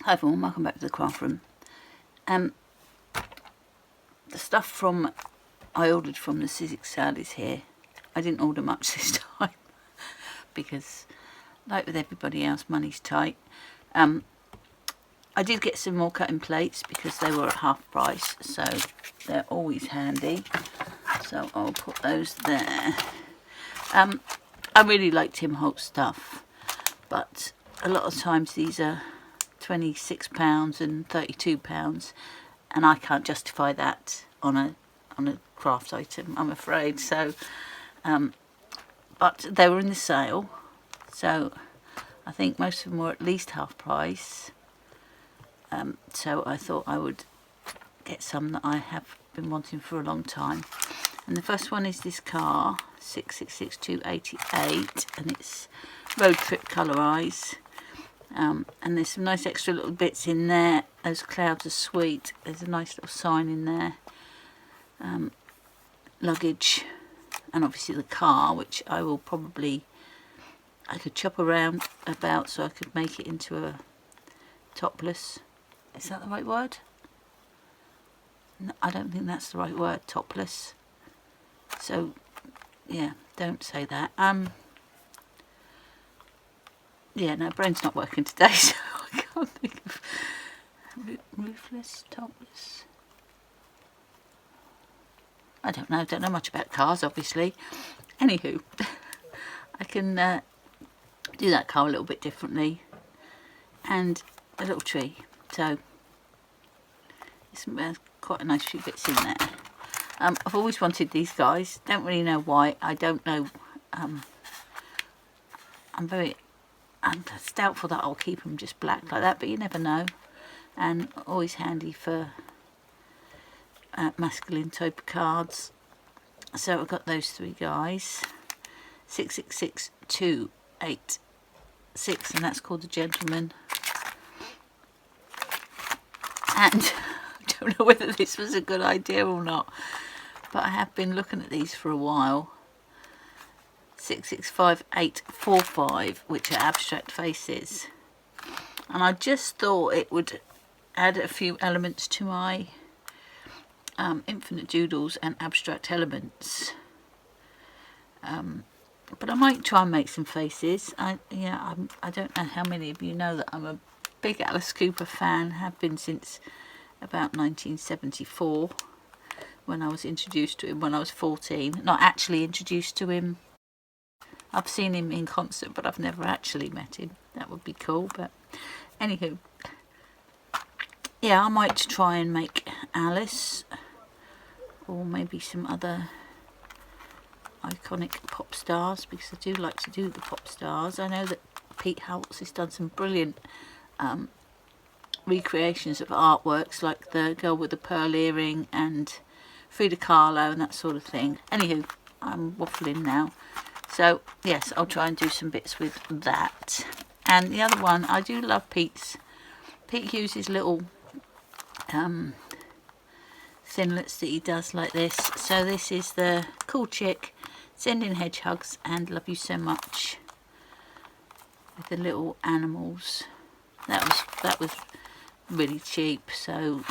Hi everyone, welcome back to the craft room. The stuff from I ordered from the Sizzix sale is here. I didn't order much this time because, like with everybody else, money's tight. I did get some more cutting plates because they were at half price, so they're always handy. So I'll put those there. I really like Tim Holtz stuff, but a lot of times these are £26 and £32, and I can't justify that on a craft item, I'm afraid. So, but they were in the sale, so I think most of them were at least half price. So I thought I would get some that I have been wanting for a long time. And the first one is this car, 666288, and it's road trip colorise. And there's some nice extra little bits in there. Those clouds are sweet. There's a nice little sign in there. Luggage, and obviously the car, which I could chop around about so I could make it into a topless. Is that the right word? No, I don't think that's the right word, topless. So, yeah, don't say that. Yeah, no, brain's not working today, so I can't think of roofless, topless. I don't know much about cars, obviously. Anywho, I can do that car a little bit differently, and a little tree. So it's quite a nice few bits in there. I've always wanted these guys. Don't really know why. I don't know. It's doubtful that I'll keep them just black like that, but you never know. And always handy for masculine type of cards. So I've got those three guys. 666286, and that's called the Gentleman. And I don't know whether this was a good idea or not, but I have been looking at these for a while. 665845, which are abstract faces, and I just thought it would add a few elements to my infinite doodles and abstract elements. But I might try and make some faces. I don't know how many of you know that I'm a big Alice Cooper fan, have been since about 1974, when I was introduced to him when I was 14. Not actually introduced to him. I've seen him in concert, but I've never actually met him. That would be cool, but anywho. Yeah, I might try and make Alice, or maybe some other iconic pop stars, because I do like to do the pop stars. I know that Pete Holtz has done some brilliant recreations of artworks, like the girl with the pearl earring and Frida Kahlo and that sort of thing. Anywho, I'm waffling now. So yes, I'll try and do some bits with that. And the other one, I do love Pete's. Pete uses little thinlets that he does like this. So this is the Cool Chick, Sending Hedge-Hugs and Love You So Much, with the little animals. That was really cheap. So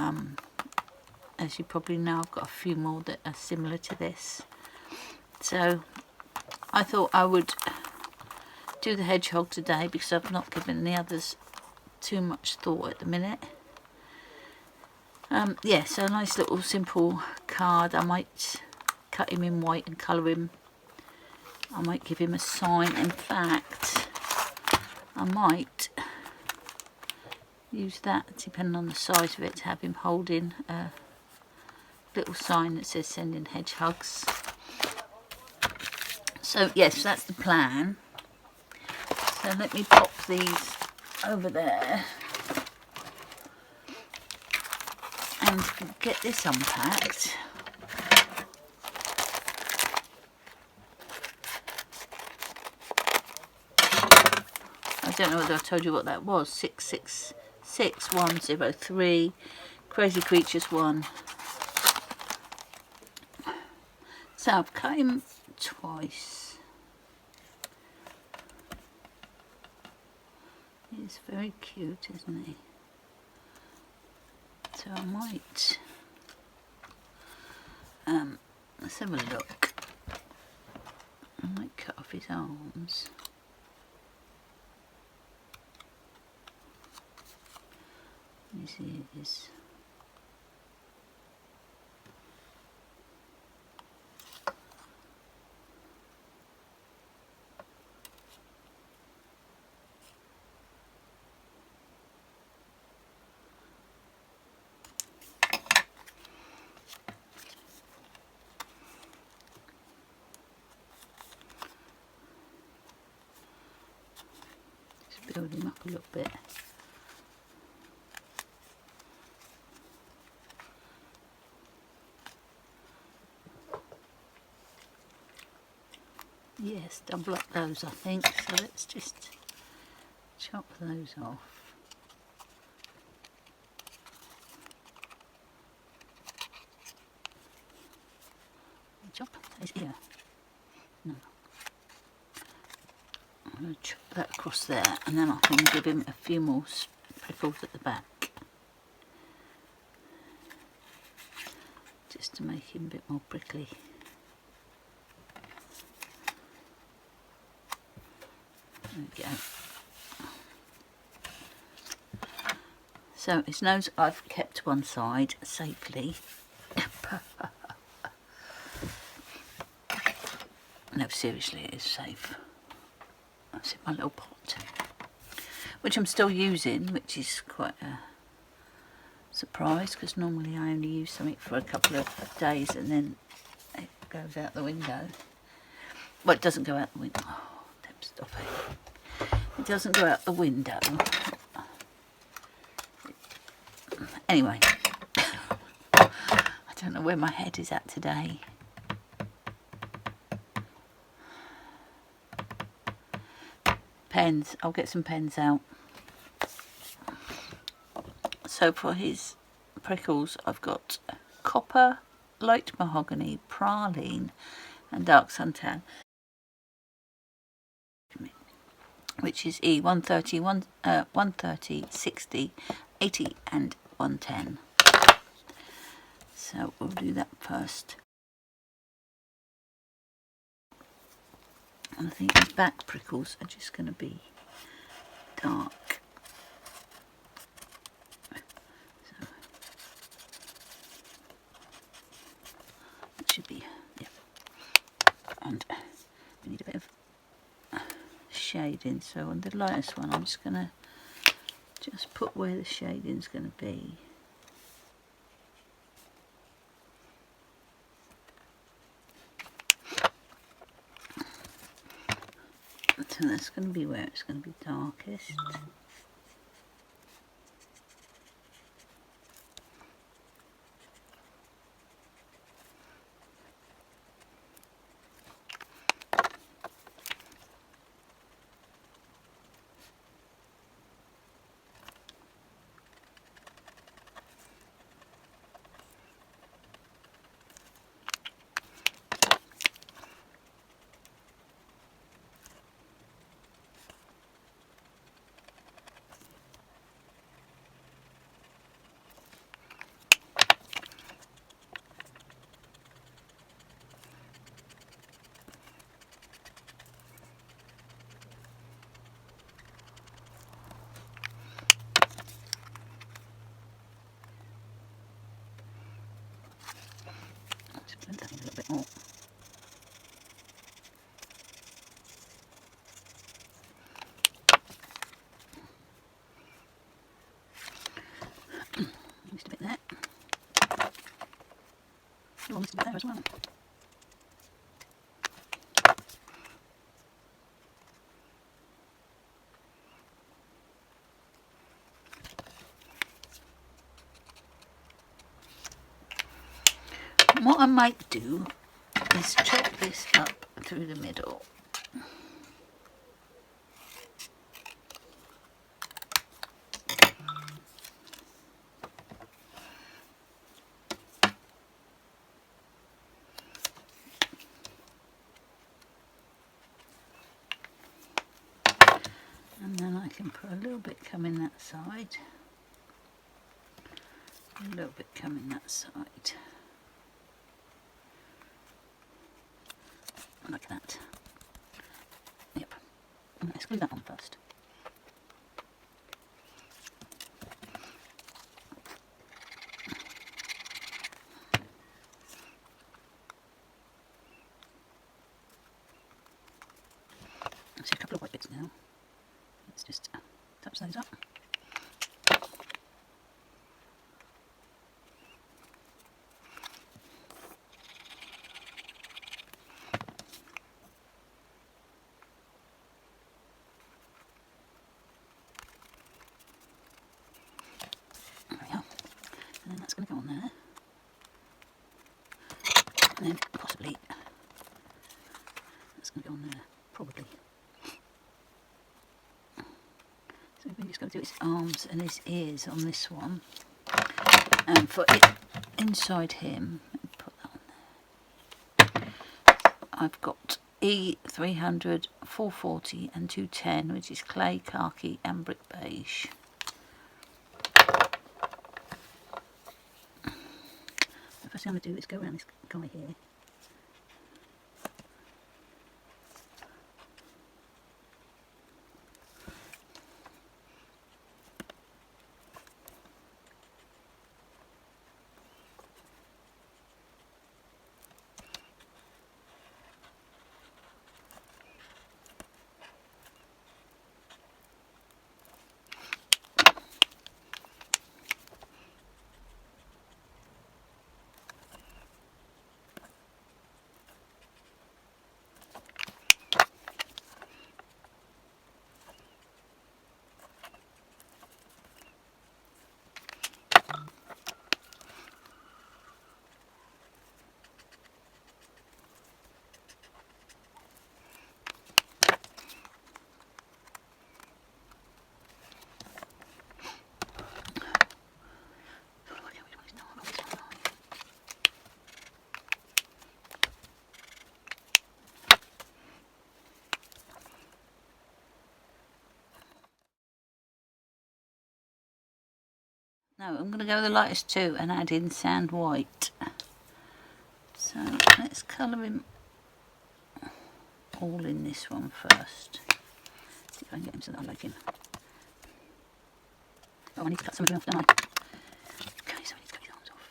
as you probably know, I've got a few more that are similar to this. So I thought I would do the hedgehog today because I've not given the others too much thought at the minute. Yeah, so a nice little simple card. I might cut him in white and colour him. I might give him a sign. In fact, I might use that, depending on the size of it, to have him holding a little sign that says Sending Hedge-Hugs. So yes, that's the plan. So let me pop these over there and get this unpacked. I don't know whether I told you what that was. 666103, Crazy Creatures 1. So I've cut him twice. He's very cute, isn't he? So I might, let's have a look. I might cut off his arms. His ears. Build him up a little bit. Yes, double up those I think, so let's just chop those off. Chop his ear. No. I'm going to chop that across there, and then I can give him a few more prickles at the back, just to make him a bit more prickly. There we go. So his nose I've kept to one side safely. No, seriously, it is safe. That's in my little pot, which I'm still using, which is quite a surprise because normally I only use something for a couple of days and then it goes out the window. Well, it doesn't go out the window. Oh, damn, stop it. It doesn't go out the window. Anyway, I don't know where my head is at today. Pens, I'll get some pens out. So for his prickles I've got copper, light mahogany, praline and dark suntan, which is E130, 130, 60, 80 and 110. So we'll do that first. And I think his back prickles are just going to be dark. So it should be, yeah. And we need a bit of shading. So on the lightest one, I'm just going to put where the shading's going to be. So that's going to be where it's going to be darkest. Blend that in a little bit more. Just a bit there. Oh, just a bit there as well. What I might do is chop this up through the middle. And then I can put a little bit coming that side. A little bit coming that side. Like that. Yep. Let's glue that on first. I see a couple of white bits now. Let's just touch those up. And then that's going to go on there, and then possibly that's going to go on there, probably. So we're just going to do his arms and his ears on this one, and for it inside him, let me put that on there. I've got E300, 440 and 210, which is clay, khaki and brick beige. First thing I'm going to do is go around this guy here. Now I'm going to go with the lightest two and add in sand white. So let's colour him all in this one first. See if I can get him so that I like him. Oh, I need to cut some of him off, don't I? Okay, so I need to cut his arms off.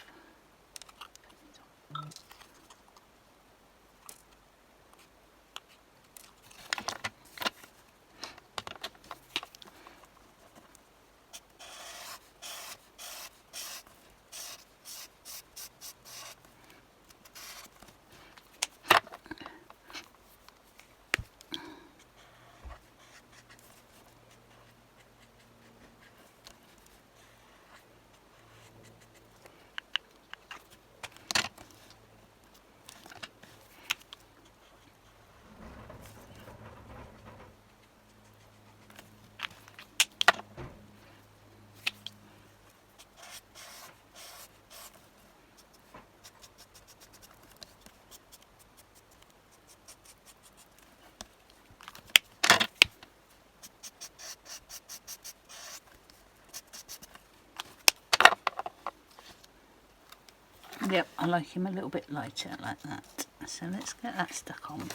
Yep, I like him a little bit lighter like that. So let's get that stuck on.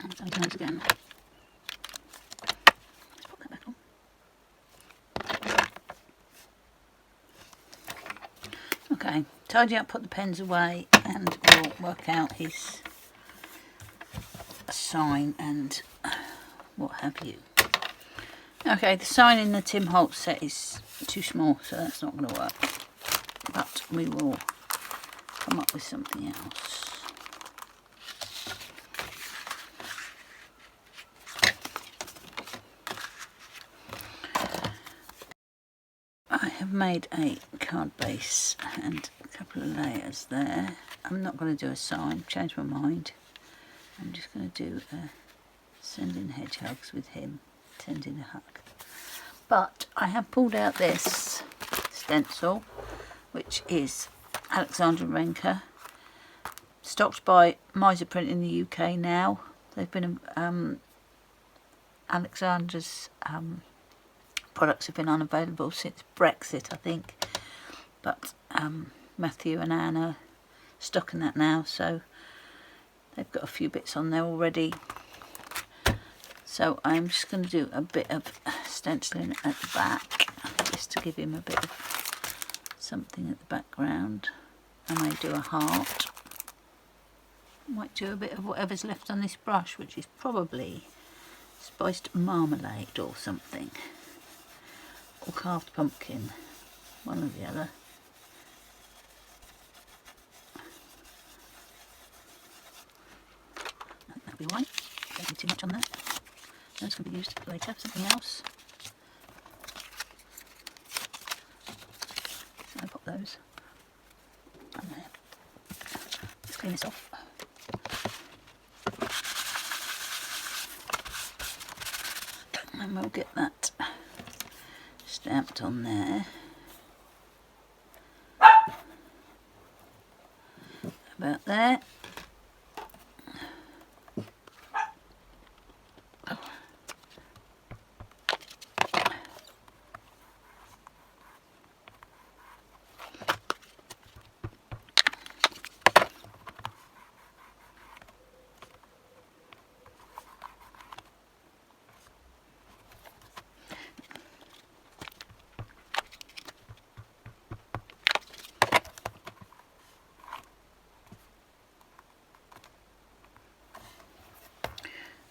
And sometimes again. Let's put that back on. Okay, tidy up, put the pens away, and we'll work out his sign and what have you. Okay, the sign in the Tim Holtz set is too small, so that's not going to work. But we will come up with something else. I have made a card base and a couple of layers there. I'm not going to do a sign, changed my mind. I'm just going to do a sending hedgehogs with him, sending a hug. But I have pulled out this stencil, which is Alexandra Renker. Stocked by Miser Print in the UK now. They've been Alexandra's products have been unavailable since Brexit, I think. But Matthew and Anna stocking that now, so they've got a few bits on there already. So I'm just going to do a bit of stenciling at the back, just to give him a bit of something at the background. I may do a heart. Might do a bit of whatever's left on this brush, which is probably spiced marmalade or something, or carved pumpkin, one or the other. That'll be white. Don't need too much on that. That's going to be used later for something else. So I'll pop those on there. Let's clean this off. And we'll get that stamped on there. About there.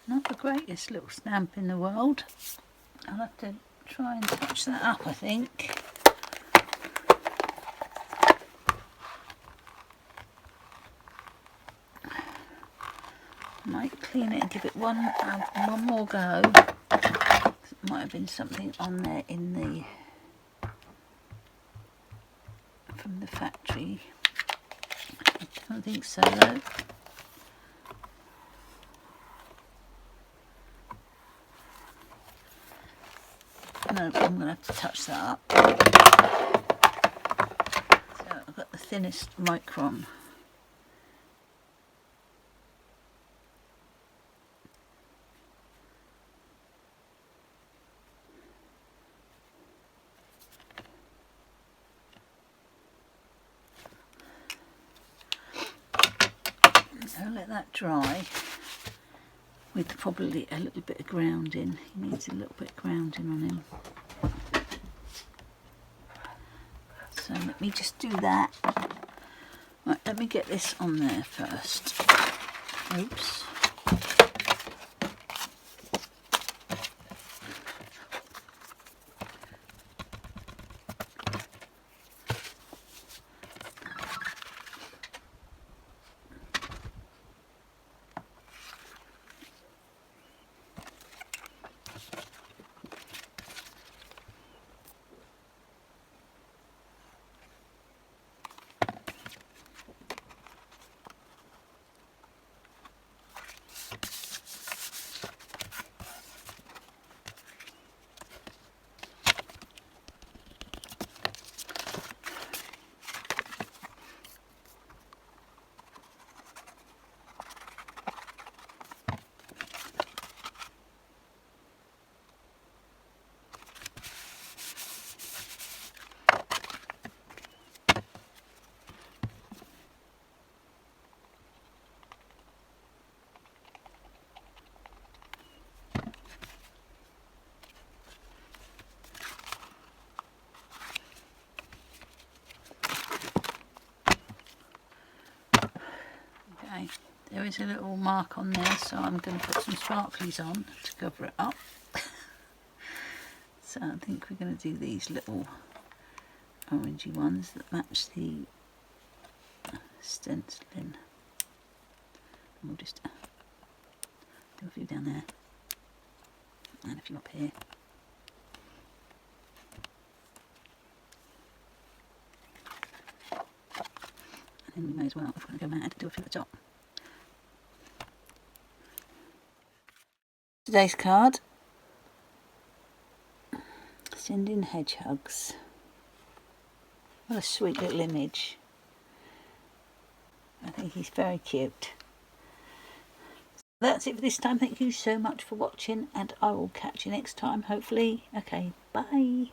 Not the greatest little stamp in the world. I'll have to try and touch that up, I think. Might clean it and give it one more go. It might have been something on there in the from the factory. I don't think so though. No, I'm going to have to touch that up. So I've got the thinnest micron. So let that dry. With probably a little bit of grounding. He needs a little bit of grounding on him. So let me just do that. Right, let me get this on there first. Oops. There is a little mark on there, so I'm going to put some sparklies on to cover it up. So I think we're going to do these little orangey ones that match the stenciling. And we'll just do a few down there and a few up here. And then we may as well, if we're going to go mad, do a few at the top. Today's card, sending hedgehogs. What a sweet little image. I think he's very cute. That's it for this time. Thank you so much for watching, and I will catch you next time, hopefully. Okay, bye.